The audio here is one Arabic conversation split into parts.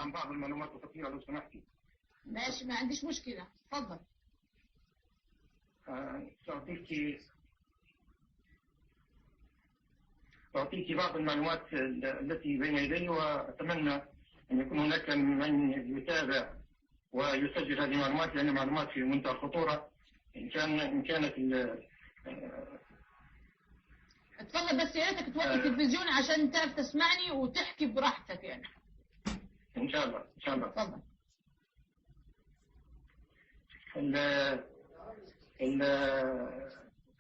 عن بعض المعلومات الخطيرة لو سمحتي. ماشي، ما عنديش مشكلة، تفضل. سأعطيك بعض المعلومات التي بين يدي، وأتمنى أن يكون هناك من يتابع ويسجل هذه المعلومات، لأن معلومات في منتهى الخطورة. إن كانت اتفضل، بس يا ريتك توطي التلفزيون عشان تعرف تسمعني وتحكي براحتك يعني. إن شاء الله إن شاء الله. تفضل.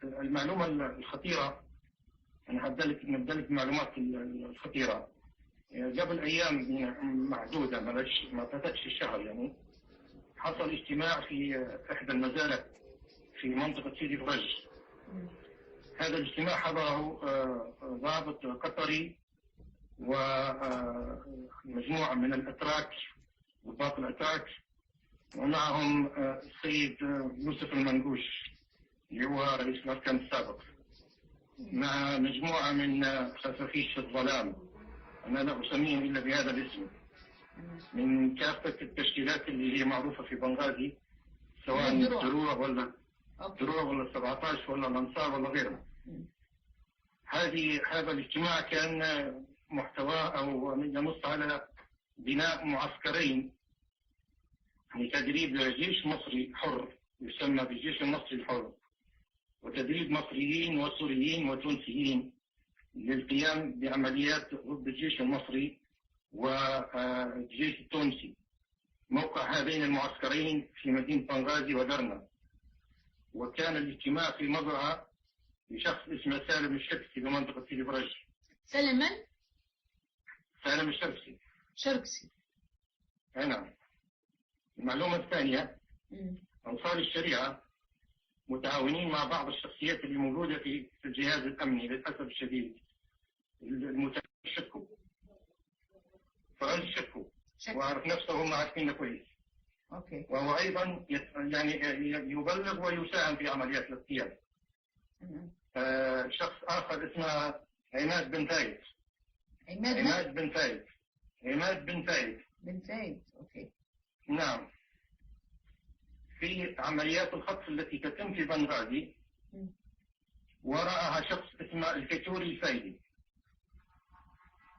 المعلومة الخطيرة، أنا نبدأ لك المعلومات الخطيرة. قبل أيام معدودة، ما فاتتش الشهر يعني، حصل اجتماع في إحدى المزارع في منطقة سيدي فرج. هذا الاجتماع حضره ضابط قطري ومجموعة من الأتراك، ضباط الأتراك، ومعهم السيد يوسف المنقوش اللي هو رئيس الأركان السابق، مع مجموعة من خفافيش الظلام، أنا لا أسميهم إلا بهذا الاسم، من كافة التشكيلات اللي هي معروفة في بنغازي، سواء الدروع ولا 17 ولا الأنصار ولا غيرها. هذا الاجتماع كان محتواه أو ينص على بناء معسكرين لتدريب جيش مصري حر يسمى بالجيش المصري الحر، وتدريب مصريين وسوريين وتونسيين للقيام بعمليات ضد الجيش المصري والجيش التونسي. موقع هذين المعسكرين في مدينة بنغازي ودرنا. وكان الاجتماع في مزرعة لشخص اسمه سالم الشركسي بمنطقة سيدي فرج. سالم من؟ سالم الشركسي. شركسي. نعم. المعلومة الثانية، أنصار الشريعة متعاونين مع بعض الشخصيات اللي موجودة في الجهاز الأمني للأسف الشديد. شكوا فرج شكوا وعرف نفسه، هم عارفينه كويس. أوكي. وهو أيضا يعني يبلغ ويساهم في عمليات الاغتيال. شخص آخر اسمه عماد بن فايد. عماد بن فايد. أوكي. نعم. في عمليات الخطف التي تتم في بنغازي وراءها شخص اسمه الكتوري الفايدي.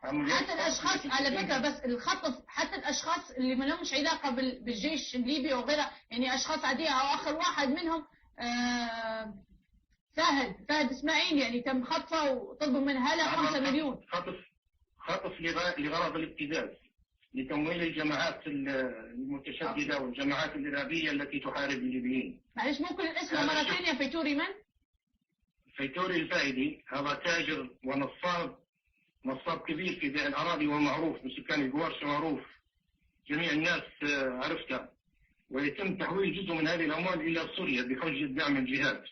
حتى الأشخاص على فكرة، بس الخطف حتى الأشخاص اللي ما لهمش علاقة بالجيش الليبي وغيرها، يعني أشخاص عادية، أو آخر واحد منهم فهد إسماعيل، يعني تم خطفه وطلبوا من هلا 5 مليون. خطف لغرض الابتزاز، لتمويل الجماعات المتشددة والجماعات الإرهابية التي تحارب الليبيين. معلش ممكن الاسم مرة ثانية؟ فيتوري من؟ فيتوري الفايدي، هذا تاجر نصاب كبير في بيع الأراضي، ومعروف بسكان الجوارش، معروف جميع الناس عرفتها، ويتم تحويل جزء من هذه الأموال إلى سوريا بحجة دعم الجهاد.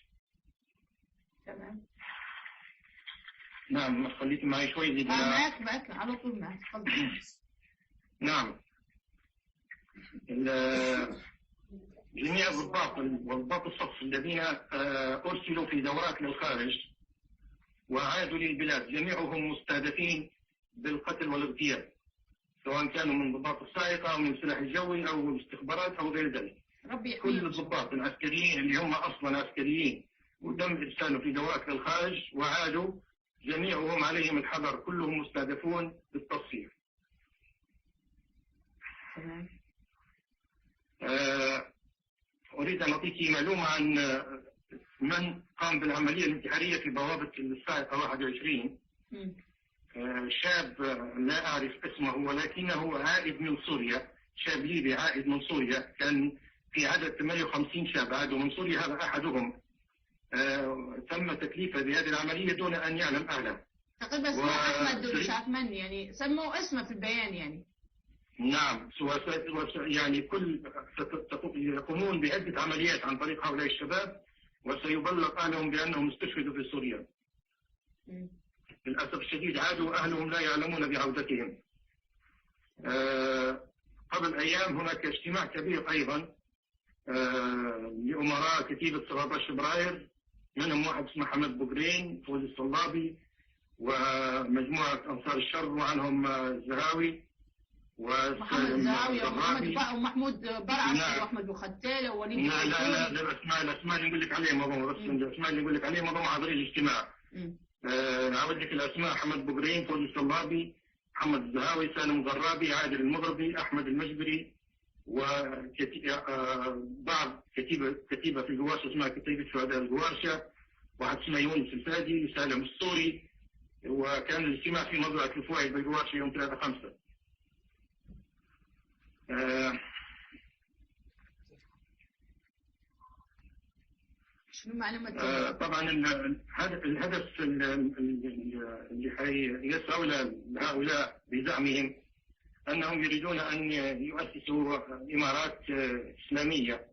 تمام. نعم، خليك معي شوي. معك على طول معك، تفضل. نعم. جميع الضباط الصف الذين أرسلوا في دورات للخارج وعادوا للبلاد، جميعهم مستهدفين بالقتل والاغتيال، سواء كانوا من ضباط السائقة أو من السلاح الجوي أو الاستخبارات أو غير ذلك. كل الضباط العسكريين اللي هم أصلا عسكريين وتم إرسالهم في دورات للخارج وعادوا، جميعهم عليهم الحذر، كلهم مستهدفون بالتصفير. أريد أن أعطيك معلومة عن من قام بالعملية الانتحارية في بوابة السائقة 21. شاب لا أعرف اسمه، ولكنه عائد من سوريا، شاب ليبي عائد من سوريا، كان في عدد 58 شاب عادوا من سوريا، هذا أحدهم تم تكليفه بهذه العملية دون أن يعلم أهله. تقريبا اسمه أحمد مش عارف من، يعني سموا اسمه في البيان يعني. نعم، يعني يقومون بعدة عمليات عن طريق هؤلاء الشباب، وسيبلغ أهلهم بأنهم استشهدوا في سوريا. للأسف الشديد عادوا أهلهم لا يعلمون بعودتهم. قبل أيام هناك اجتماع كبير أيضا لأمراء كتيبة 17 فبراير، منهم واحد اسمه حمد بقرين، فوزي الصلابي، ومجموعة أنصار الشر، وعنهم الزهاوي محمد وسالم زاوية الضرابي. ومحمود برعش وأحمد بوختيلة ووليد لا لا لا، الاسماء اللي نقول لك عليهم الاسماء اللي نقول لك عليهم ما حاضرين الاجتماع. نعود لك الاسماء: حمد بقرين، فوزي الصلابي، محمد الزهاوي، سالم الغرابي، عادل المغربي، احمد المجبري، وبعض كتيبه في القوارشه اسمها كتيبه شهداء القوارشه، واحد اسمه يونس الفادي، سالم السوري. وكان الاجتماع في مزرعه الفوايد بالقوارشه يوم 3/5. طبعا الهدف اللي يسعوا لهؤلاء بزعمهم انهم يريدون ان يؤسسوا امارات اسلاميه،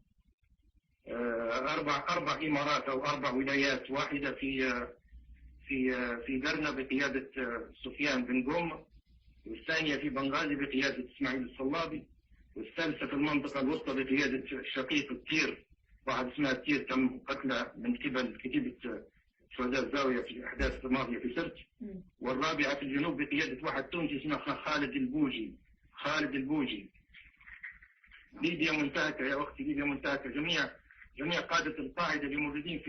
اربع امارات او 4 ولايات، واحده في درنا بقياده سفيان بن قوم، والثانيه في بنغازي بقياده اسماعيل الصلابي، والثالثه في المنطقه الوسطى بقياده شقيق التير، واحد اسمه التير تم قتله من قبل كتيبه شهداء الزاويه في الاحداث الماضيه في سرت، والرابعه في الجنوب بقياده واحد تونسي اسمه خالد البوجي. ليبيا منتهكه يا اختي، ليبيا منتهكه. جميع قاده القاعده اللي موجودين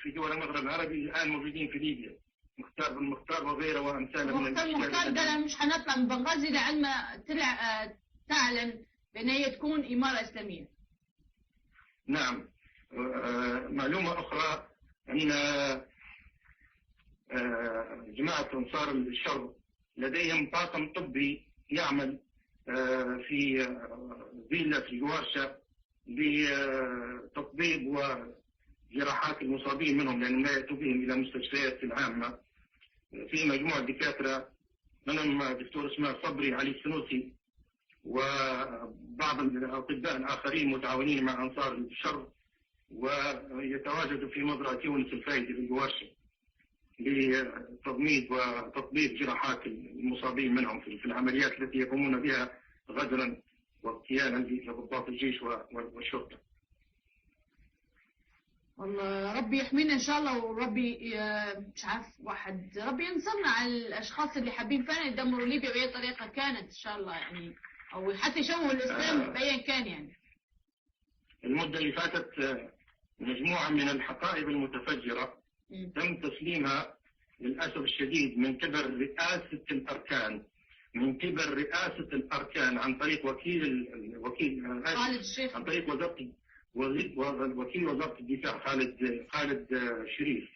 في دول المغرب العربي الان موجودين في ليبيا، مختار بن مختار وغيره وامثاله من مختار قال مش حنطلع من بنغازي لعلم تعلن بان هي تكون اماره اسلاميه. نعم. معلومه اخرى ان جماعه انصار الشر لديهم طاقم طبي يعمل في فيلا في القوارشه لتطبيب وجراحات المصابين منهم، لأنهم لا يأتوا بهم إلى المستشفيات العامة. في مجموعة دكاترة منهم دكتور اسمه صبري علي السنوسي وبعض الأطباء الآخرين متعاونين مع أنصار الشر، ويتواجدوا في مزرعة يونس الفايدي في القوارشه لتضميد وتطبيب جراحات المصابين منهم في العمليات التي يقومون بها غدرا واغتيالا لضباط الجيش والشرطه. والله ربي يحمينا ان شاء الله، وربي مش عارف ربي ينصرنا على الاشخاص اللي حابين فعلا يدمروا ليبيا باي طريقه كانت ان شاء الله، يعني او حتى يشوهوا الاسلام بايا كان. يعني المده اللي فاتت مجموعه من الحقائب المتفجره تم تسليمها للاسف الشديد من قبل رئاسه الاركان عن طريق الوكيل خالد الشيخ، عن طريق وكيل وزاره الدفاع خالد الشريف.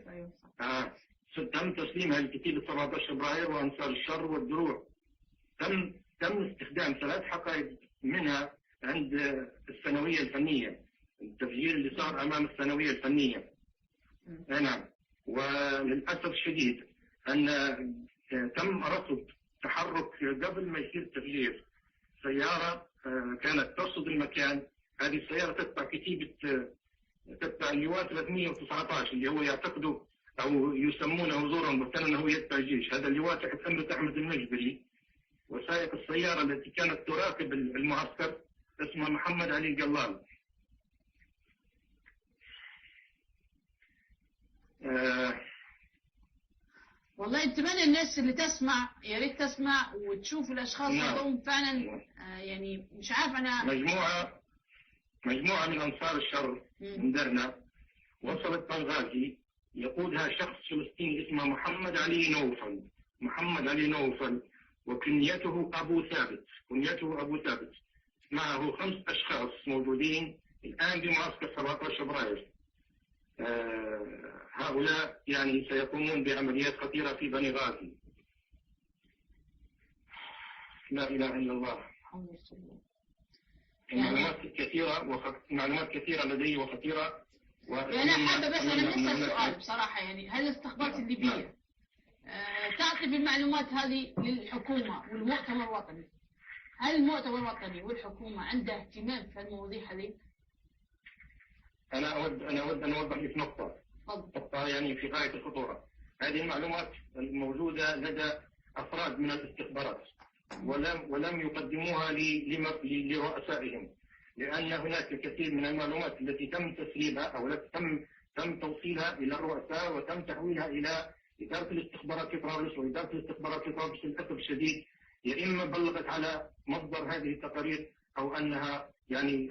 ايوه تم تسليمها لكتيبه 17 فبراير وانصار الشر والدروع. تم استخدام 3 حقائب منها عند الثانويه الفنيه، التفجير اللي صار امام الثانويه الفنيه. نعم. وللاسف الشديد ان تم رصد تحرك قبل ما يصير التفجير سياره كانت ترصد المكان. هذه السياره تتبع اللواء 319 اللي هو يعتقدوا او يسمونه زورا مبتنى انه يتبع الجيش. هذا اللواء تحت امره احمد المجبري، وسائق السياره التي كانت تراقب المعسكر اسمه محمد علي الجلال. والله اتمنى الناس اللي تسمع يا ريت تسمع وتشوف الاشخاص هذول فعلا. يعني مش عارف انا مجموعه من انصار الشر من درنا وصلت بنغازي يقودها شخص فلسطيني اسمه محمد علي نوفل وكنيته ابو ثابت. معه 5 اشخاص موجودين الان بمعسكر 17 فبراير. هؤلاء يعني سيقومون بعمليات خطيرة في بني غازي. لا إله إلا الله. معلومات كثيرة لدي وخطيرة. يعني أنا حابة بس أنا بنسأل سؤال بصراحة، يعني هل الاستخبارات الليبية تعطي بالمعلومات هذه للحكومة والمؤتمر الوطني؟ هل المؤتمر الوطني والحكومة عنده اهتمام في المواضيع هذه؟ أنا أود أن أوضح لك نقطة يعني في غاية الخطورة. هذه المعلومات الموجودة لدى أفراد من الاستخبارات ولم يقدموها لرؤسائهم، لأن هناك الكثير من المعلومات التي تم تسريبها أو التي تم توصيلها إلى الرؤساء وتم تحويلها إلى إدارة الاستخبارات في طرابلس وإدارة الاستخبارات في طرابلس للأسف الشديد يا إما بلغت على مصدر هذه التقارير أو أنها يعني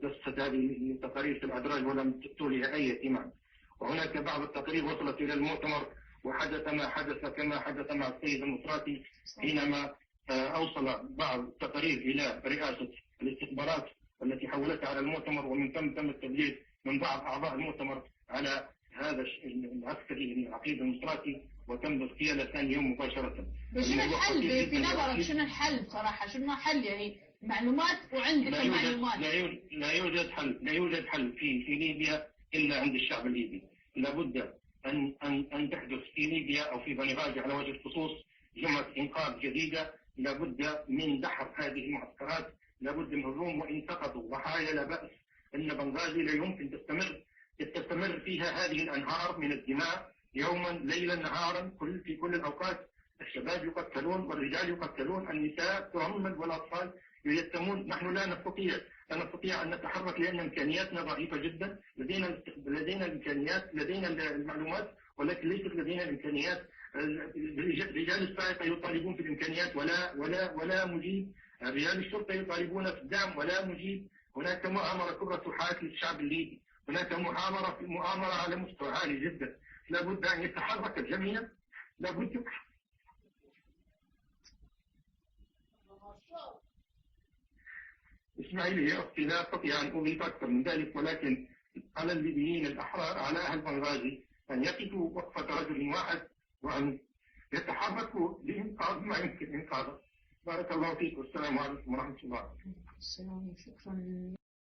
دست هذه التقارير في الأدراج ولم تولها أي اهتمام. وهناك بعض التقارير وصلت إلى المؤتمر وحدث ما حدث كما حدث مع السيد المصراتي حينما أوصل بعض التقارير إلى رئاسة الاستخبارات التي حولتها على المؤتمر، ومن ثم تم التبليغ من بعض أعضاء المؤتمر على هذا العسكري العقيد المصراتي وتم اغتياله ثاني يوم مباشرة. شنو الحل في نظرك؟ شنو الحل صراحة؟ شنو حل يعني معلومات وعندك المعلومات؟ لا يوجد حل في ليبيا إلا عند الشعب الليبي. لابد أن تحدث في ليبيا أو في بنغازي على وجه الخصوص جمعة إنقاذ جديدة. لابد من دحر هذه المعسكرات، لابد من الروم وإن سقطوا ضحايا لا بأس. إن بنغازي لا يمكن تستمر فيها هذه الأنهار من الدماء يوما ليلا نهارا في كل الأوقات. الشباب يقتلون والرجال يقتلون، النساء تهمل والأطفال ييتمون. نحن لا نستطيع أن نتحرك لأن إمكانياتنا ضعيفة جدا. لدينا الإمكانيات، لدينا المعلومات، ولكن ليست لدينا الإمكانيات. رجال الساعقة يطالبون في الإمكانيات ولا مجيب. رجال الشرطة يطالبون في الدعم ولا مجيب. هناك مؤامرة كبرى تحاك للشعب الليبي، هناك مؤامرة على مستوى عالي جدا. لابد أن يتحرك الجميع. لابد اسماعيل يا أختي، لا أستطيع أن أضيف أكثر من ذلك، ولكن على الليبيين الأحرار، على أهل بنغازي، أن يقفوا وقفة رجل واحد وأن يتحركوا لإنقاذ ما يمكن إنقاذه. بارك الله فيك والسلام عليكم ورحمة الله. السلام، شكرا.